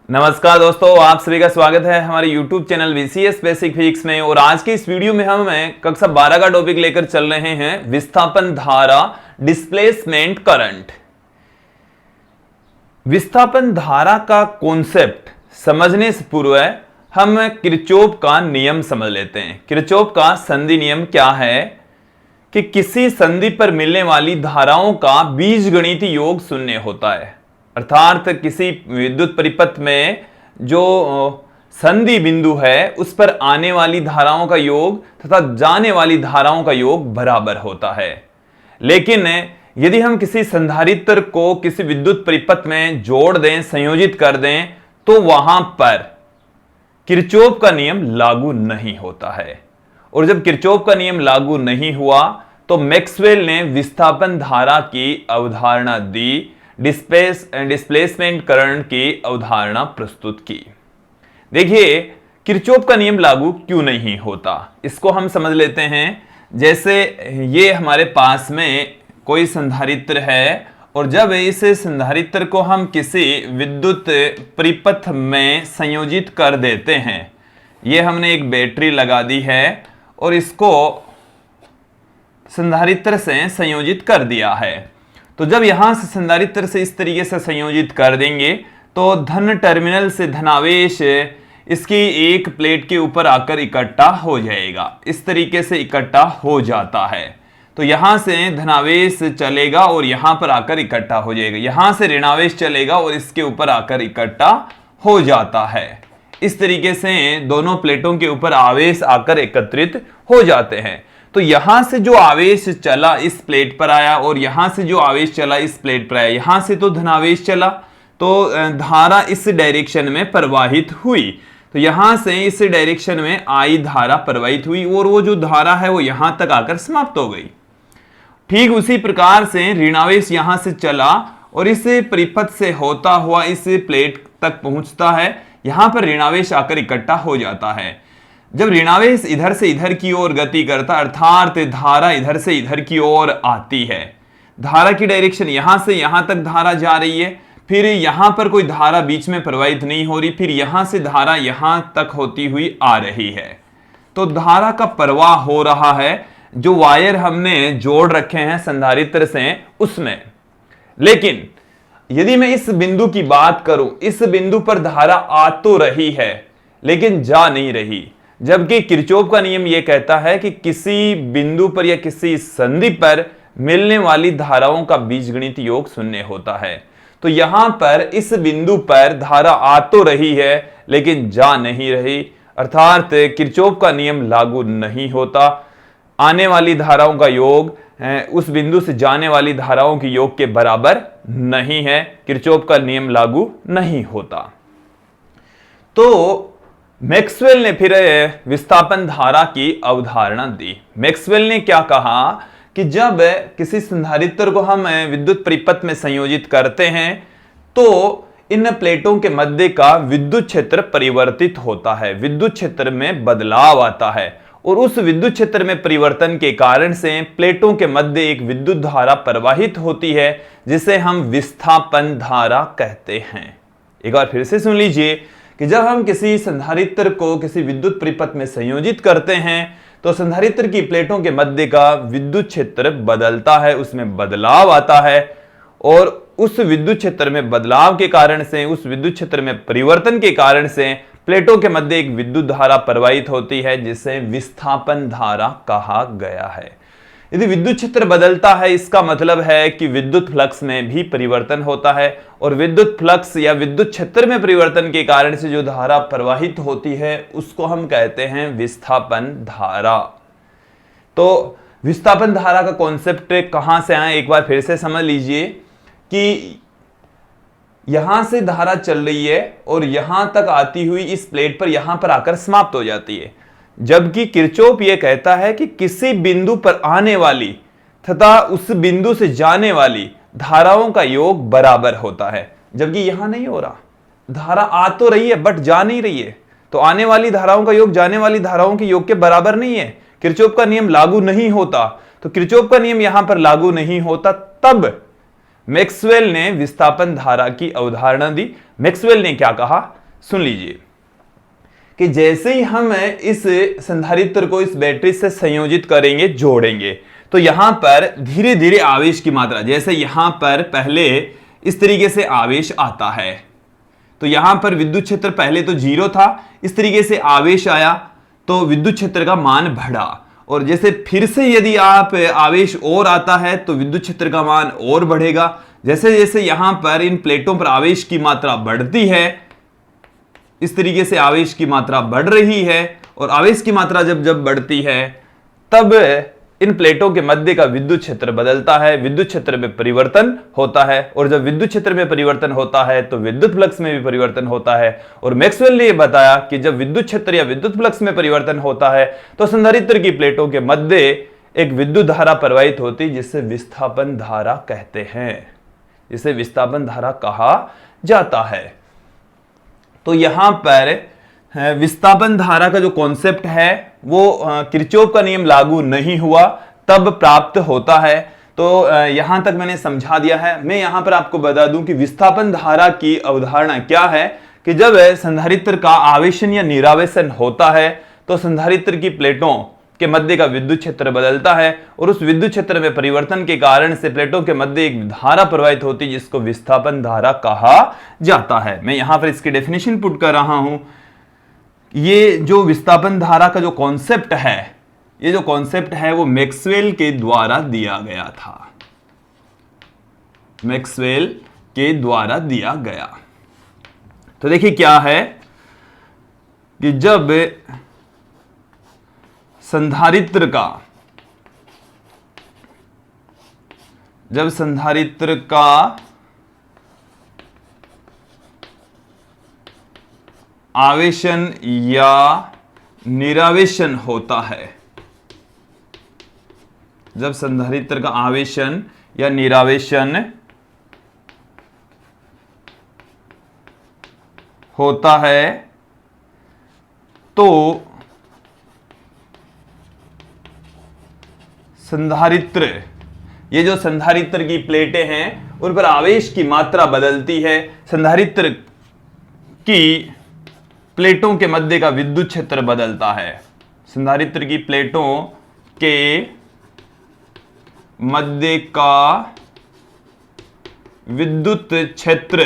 नमस्कार दोस्तों, आप सभी का स्वागत है हमारे YouTube channel VCS basic physics में। और आज के इस वीडियो में हम कक्षा 12 का टॉपिक लेकर चल रहे हैं विस्थापन धारा, डिस्प्लेसमेंट करंट। विस्थापन धारा का कॉन्सेप्ट समझने से पूर्व हम किरचॉफ का नियम समझ लेते हैं। किरचॉफ का संधि नियम क्या है कि किसी संधि पर मिलने वाली धाराओं का बीजगणितीय योग शून्य होता है। अर्थात किसी विद्युत परिपथ में जो संधि बिंदु है उस पर आने वाली धाराओं का योग तथा जाने वाली धाराओं का योग बराबर होता है। लेकिन यदि हम किसी संधारित्र को किसी विद्युत परिपथ में जोड़ दें, संयोजित कर दें, तो वहां पर किरचॉफ का नियम लागू नहीं होता है। और जब किरचॉफ का नियम लागू नहीं हुआ तो मैक्सवेल ने विस्थापन धारा की अवधारणा दी, डिस्प्लेसमेंट करंट की अवधारणा प्रस्तुत की। देखिए, किरचॉफ का नियम लागू क्यों नहीं होता, इसको हम समझ लेते हैं। जैसे ये हमारे पास में कोई संधारित्र है और जब इस संधारित्र को हम किसी विद्युत परिपथ में संयोजित कर देते हैं, ये हमने एक बैटरी लगा दी है और इसको संधारित्र से संयोजित कर दिया है। तो जब यहां से संधारित्र से इस तरीके से संयोजित कर देंगे तो धन टर्मिनल से धनावेश इसकी एक प्लेट के ऊपर आकर इकट्ठा हो जाएगा। इस तरीके से इकट्ठा हो जाता है। तो यहां से धनावेश चलेगा और यहां पर आकर इकट्ठा हो जाएगा। यहां से ऋणावेश चलेगा और इसके ऊपर आकर इकट्ठा हो जाता है। इस तरीके से दोनों प्लेटों के ऊपर आवेश आकर एकत्रित हो जाते हैं। तो यहां से जो आवेश चला इस प्लेट पर आया और यहां से जो आवेश चला इस प्लेट पर आया। यहां से तो धनावेश चला तो धारा इस डायरेक्शन में प्रवाहित हुई। तो यहां से इस डायरेक्शन में आई धारा प्रवाहित हुई और वो जो धारा है वो यहां तक आकर समाप्त हो गई। ठीक उसी प्रकार से ऋणावेश यहां से चला और इस परिपथ से होता हुआ इस प्लेट तक पहुंचता है। यहां पर ऋणावेश आकर इकट्ठा हो जाता है। जब ऋणावेश इधर से इधर की ओर गति करता, अर्थात धारा इधर से इधर की ओर आती है। धारा की डायरेक्शन यहां से यहां तक धारा जा रही है, फिर यहां पर कोई धारा बीच में प्रवाहित नहीं हो रही, फिर यहां से धारा यहां तक होती हुई आ रही है। तो धारा का प्रवाह हो रहा है जो वायर हमने जोड़ रखे हैं संधारित्र से उसमें। लेकिन यदि मैं इस बिंदु की बात करूं, इस बिंदु पर धारा आ तो रही है लेकिन जा नहीं रही। जबकि किरचॉफ का नियम यह कहता है कि किसी बिंदु पर या किसी संधि पर मिलने वाली धाराओं का बीजगणित योग शून्य होता है। तो यहां पर इस बिंदु पर धारा आ तो रही है लेकिन जा नहीं रही, अर्थात किरचॉफ का नियम लागू नहीं होता। आने वाली धाराओं का योग उस बिंदु से जाने वाली धाराओं के योग के बराबर नहीं है। किरचॉफ का नियम लागू नहीं होता। तो मैक्सवेल ने फिर विस्थापन धारा की अवधारणा दी। मैक्सवेल ने क्या कहा कि जब किसी संधारित्र को हम विद्युत परिपथ में संयोजित करते हैं तो इन प्लेटों के मध्य का विद्युत क्षेत्र परिवर्तित होता है, विद्युत क्षेत्र में बदलाव आता है और उस विद्युत क्षेत्र में परिवर्तन के कारण से प्लेटों के मध्य एक विद्युत धारा प्रवाहित होती है जिसे हम विस्थापन धारा कहते हैं। एक बार फिर से सुन लीजिए कि जब हम किसी संधारित्र को किसी विद्युत परिपथ में संयोजित करते हैं तो संधारित्र की प्लेटों के मध्य का विद्युत क्षेत्र बदलता है, उसमें बदलाव आता है और उस विद्युत क्षेत्र में बदलाव के कारण से, उस विद्युत क्षेत्र में परिवर्तन के कारण से प्लेटों के मध्य एक विद्युत धारा प्रवाहित होती है जिसे विस्थापन धारा कहा गया है। यदि विद्युत क्षेत्र बदलता है इसका मतलब है कि विद्युत फ्लक्स में भी परिवर्तन होता है और विद्युत फ्लक्स या विद्युत क्षेत्र में परिवर्तन के कारण से जो धारा प्रवाहित होती है उसको हम कहते हैं विस्थापन धारा। तो विस्थापन धारा का कॉन्सेप्ट कहां से आया, एक बार फिर से समझ लीजिए कि यहां से धारा चल रही है और यहां तक आती हुई इस प्लेट पर यहां पर आकर समाप्त हो जाती है। जबकि किरचॉफ यह कहता है कि किसी बिंदु पर आने वाली तथा उस बिंदु से जाने वाली धाराओं का योग बराबर होता है। जबकि यहां नहीं हो रहा, धारा आ तो रही है बट जा नहीं रही है। तो आने वाली धाराओं का योग जाने वाली धाराओं के योग के बराबर नहीं है। किरचॉफ का नियम लागू नहीं होता। तो किरचॉफ का नियम यहां पर लागू नहीं होता, तब मैक्सवेल ने विस्थापन धारा की अवधारणा दी। मैक्सवेल ने क्या कहा सुन लीजिए कि जैसे ही हम इस संधारित्र को इस बैटरी से संयोजित करेंगे, जोड़ेंगे, तो यहां पर धीरे धीरे आवेश की मात्रा, जैसे यहां पर पहले इस तरीके से आवेश आता है, तो यहां पर विद्युत क्षेत्र पहले तो 0 था, इस तरीके से आवेश आया तो विद्युत क्षेत्र का मान बढ़ा, और जैसे फिर से यदि आप आवेश और आता है तो विद्युत क्षेत्र का मान और बढ़ेगा। जैसे जैसे यहां पर इन प्लेटों पर आवेश की मात्रा बढ़ती है, इस तरीके से आवेश की मात्रा बढ़ रही है, और आवेश की मात्रा जब जब बढ़ती है तब इन प्लेटों के मध्य का विद्युत क्षेत्र बदलता है, विद्युत क्षेत्र में परिवर्तन होता है, और जब विद्युत क्षेत्र में परिवर्तन होता है तो विद्युत फ्लक्स में भी परिवर्तन होता है। और मैक्सवेल ने यह बताया कि जब विद्युत क्षेत्र या विद्युत फ्लक्स में परिवर्तन होता है तो संधारित्र की प्लेटों के मध्य एक विद्युत धारा प्रवाहित होती, जिसे विस्थापन धारा कहते हैं, जिसे विस्थापन धारा कहा जाता है। तो यहां पर विस्थापन धारा का जो कॉन्सेप्ट है वो किरचॉफ का नियम लागू नहीं हुआ तब प्राप्त होता है। तो यहां तक मैंने समझा दिया है। मैं यहां पर आपको बता दूं कि विस्थापन धारा की अवधारणा क्या है कि जब संधारित्र का आवेशन या निरावेशन होता है तो संधारित्र की प्लेटों के मध्य का विद्युत क्षेत्र बदलता है, और उस विद्युत क्षेत्र में परिवर्तन के कारण से प्लेटों के मध्य एक धारा प्रवाहित होती है, जिसको विस्थापन धारा कहा जाता है। मैं यहां पर इसकी डेफिनेशन पुट कर रहा हूं। ये जो विस्थापन धारा का जो कॉन्सेप्ट है, ये जो कॉन्सेप्ट है वो मैक्सवेल के द्वारा दिया गया था, मैक्सवेल के द्वारा दिया गया। तो देखिए क्या है कि जब संधारित्र का आवेशन या निरावेशन होता है, जब संधारित्र का आवेशन या निरावेशन होता है तो संधारित्र, ये जो संधारित्र की प्लेटें हैं उन पर आवेश की मात्रा बदलती है। संधारित्र की प्लेटों के मध्य का विद्युत क्षेत्र बदलता है, संधारित्र की प्लेटों के मध्य का विद्युत क्षेत्र,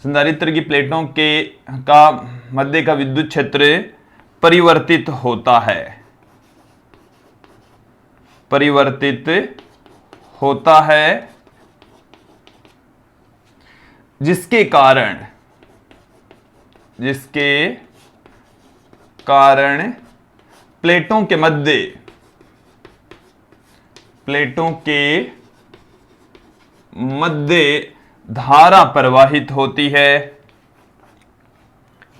संधारित्र की प्लेटों का मध्य का विद्युत क्षेत्र परिवर्तित होता है, परिवर्तित होता है, जिसके कारण प्लेटों के मध्य धारा प्रवाहित होती है,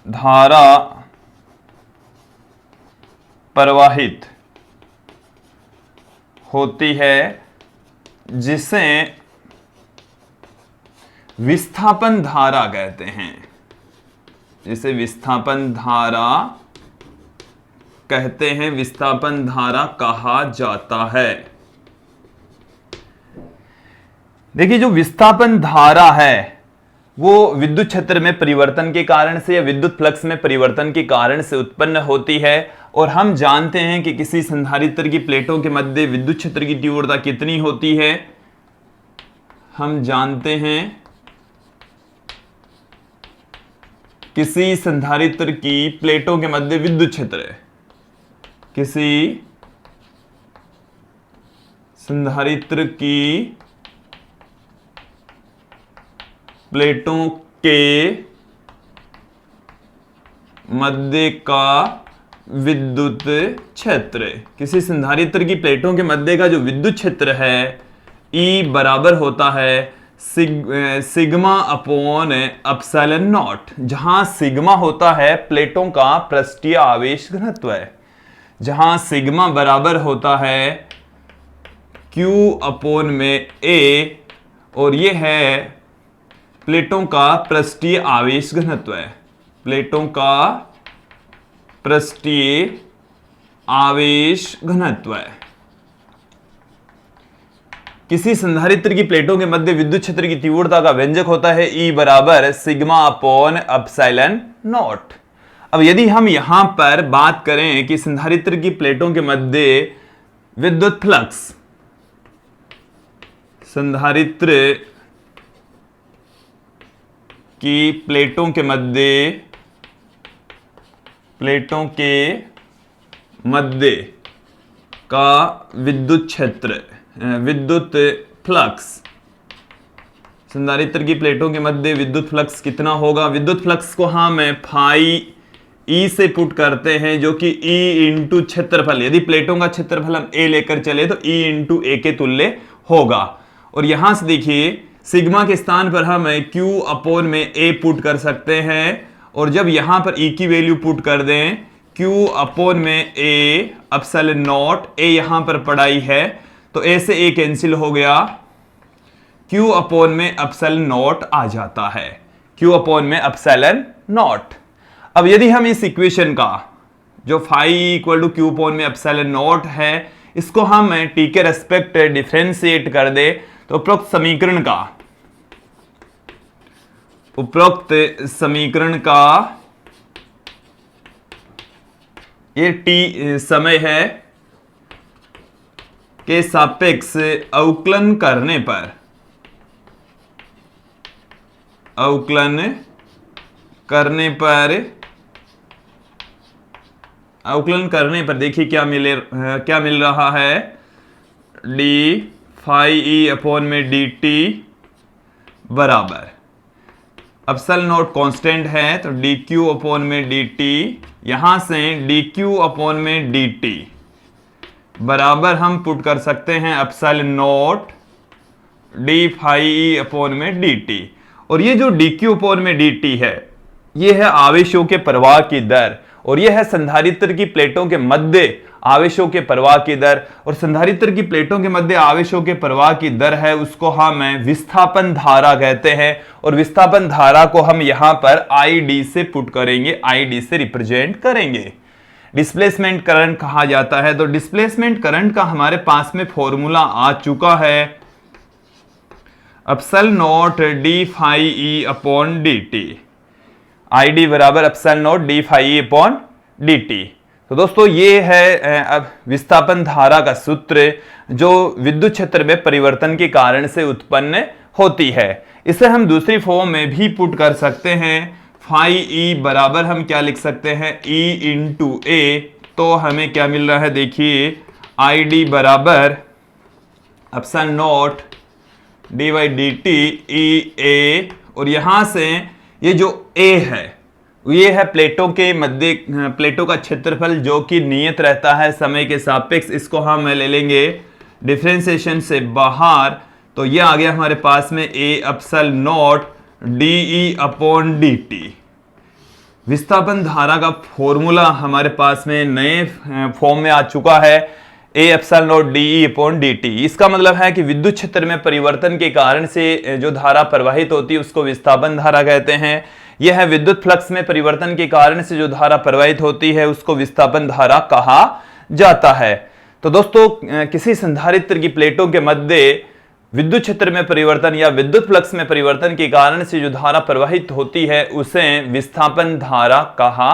धारा प्रवाहित होती है, जिसे विस्थापन धारा कहते हैं, जिसे विस्थापन धारा कहते हैं, विस्थापन धारा कहा जाता है। देखिए जो विस्थापन धारा है वो विद्युत क्षेत्र में परिवर्तन के कारण से या विद्युत फ्लक्स में परिवर्तन के कारण से उत्पन्न होती है, और हम जानते हैं कि किसी संधारित्र की प्लेटों के मध्य विद्युत क्षेत्र की तीव्रता कितनी होती है। हम जानते हैं किसी संधारित्र की प्लेटों के मध्य विद्युत क्षेत्र, किसी संधारित्र की प्लेटों के मध्य का विद्युत क्षेत्र, किसी संधारित्र की प्लेटों के मध्य का जो विद्युत क्षेत्र है E बराबर होता है सिग्मा अपॉन एप्सिलॉन नॉट, जहां सिग्मा होता है प्लेटों का पृष्ठीय आवेश घनत्व है, जहां सिग्मा बराबर होता है Q अपॉन में A, और ये है प्लेटों का पृष्ठीय आवेश घनत्व है, प्लेटों का पृष्ठीय आवेश घनत्व है। किसी संधारित्र की प्लेटों के मध्य विद्युत क्षेत्र की तीव्रता का व्यंजक होता है E बराबर सिग्मा अपॉन एप्सिलॉन नॉट। अब यदि हम यहां पर बात करें कि संधारित्र की प्लेटों के मध्य विद्युत फ्लक्स, संधारित्र की प्लेटों के मध्य का विद्युत क्षेत्र, विद्युत फ्लक्स, संधारित्र की प्लेटों के मध्य विद्युत फ्लक्स कितना होगा? विद्युत फ्लक्स को हम फाई ई से पुट करते हैं, जो कि ई इंटू क्षेत्रफल, यदि प्लेटों का क्षेत्रफल हम ए लेकर चले तो ई इंटू ए के तुल्य होगा। और यहां से देखिए सिग्मा के स्थान पर हम क्यू अपॉन में ए पुट कर सकते हैं, और जब यहां पर ई की वैल्यू पुट कर दें क्यू अपॉन में ए एप्सिलॉन नॉट, ए यहां पर पढ़ाई है तो ए से ए कैंसिल हो गया, क्यू अपॉन में एप्सिलॉन नॉट आ जाता है, क्यू अपॉन में एप्सिलॉन नॉट। अब यदि हम इस इक्वेशन का जो phi equal to Q upon में एप्सिलॉन नॉट है, इसको हम टी के रेस्पेक्ट डिफरेंशिएट कर दे तो उपरोक्त समीकरण का ये टी समय है के सापेक्ष अवकलन करने पर देखिए क्या मिल रहा है, डी फाई ई अपॉन में डी टी बराबर एप्सिलॉन नॉट कांस्टेंट है तो डी क्यू अपॉन में डी टी, यहां से डी क्यू अपॉन में डी टी बराबर हम पुट कर सकते हैं एप्सिलॉन नॉट डी फाई ई अपॉन में डी टी। और ये जो डी क्यू अपॉन में डी टी है, ये है आवेशों के प्रवाह की दर, और यह है संधारित्र की प्लेटों के मध्य आवेशों के प्रवाह की दर। और संधारित्र की प्लेटों के मध्य आवेशों के प्रवाह की दर है, उसको हम विस्थापन धारा कहते हैं, और विस्थापन धारा को हम यहां पर आईडी से पुट करेंगे, आईडी से रिप्रेजेंट करेंगे। डिस्प्लेसमेंट करंट कहा जाता है, तो डिस्प्लेसमेंट करंट का हमारे पास में फॉर्मूला आ चुका है, एप्सिलॉन नॉट डी फाई ई अपॉन डी टी, आईडी बराबर एप्सिलॉन नॉट डी फाई ई अपॉन डी टी। तो दोस्तों ये है अब विस्थापन धारा का सूत्र जो विद्युत क्षेत्र में परिवर्तन के कारण से उत्पन्न होती है। इसे हम दूसरी फॉर्म में भी पुट कर सकते हैं, फाई ई बराबर हम क्या लिख सकते हैं, ई इंटू ए, तो हमें क्या मिल रहा है देखिए, आई डी बराबर epsilon naught d by d t e a, और यहां से ये जो ए है ये है प्लेटों के मध्य, प्लेटों का क्षेत्रफल जो कि नियत रहता है समय के सापेक्ष, इसको हम ले लेंगे डिफरेंशिएशन से बाहर, तो ये आ गया हमारे पास में A epsilon naught d E upon d t. विस्थापन धारा का फॉर्मूला हमारे पास में नए फॉर्म में आ चुका है, A epsilon naught d E upon d t. इसका मतलब है कि विद्युत क्षेत्र में परिवर्तन के कारण से जो धारा प्रवाहित होती है उसको विस्थापन धारा कहते हैं। यह है विद्युत फ्लक्स में परिवर्तन के कारण से जो धारा प्रवाहित होती है उसको विस्थापन धारा कहा जाता है। तो दोस्तों किसी संधारित्र की प्लेटों के मध्य विद्युत क्षेत्र में परिवर्तन या विद्युत फ्लक्स में परिवर्तन के कारण से जो धारा प्रवाहित होती है उसे विस्थापन धारा कहा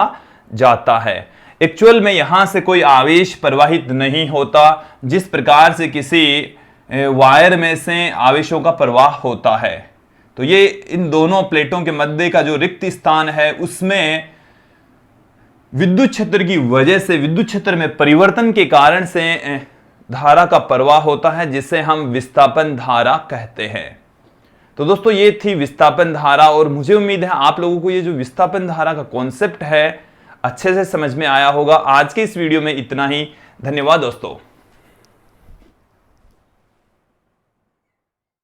जाता है। एक्चुअल में यहां से कोई आवेश प्रवाहित नहीं होता, जिस प्रकार से किसी वायर में से आवेशों का प्रवाह होता है। तो ये इन दोनों प्लेटों के मध्य का जो रिक्त स्थान है उसमें विद्युत क्षेत्र की वजह से, विद्युत क्षेत्र में परिवर्तन के कारण से धारा का प्रवाह होता है, जिसे हम विस्थापन धारा कहते हैं। तो दोस्तों ये थी विस्थापन धारा, और मुझे उम्मीद है आप लोगों को ये जो विस्थापन धारा का कॉन्सेप्ट है अच्छे से समझ में आया होगा। आज के इस वीडियो में इतना ही, धन्यवाद दोस्तों।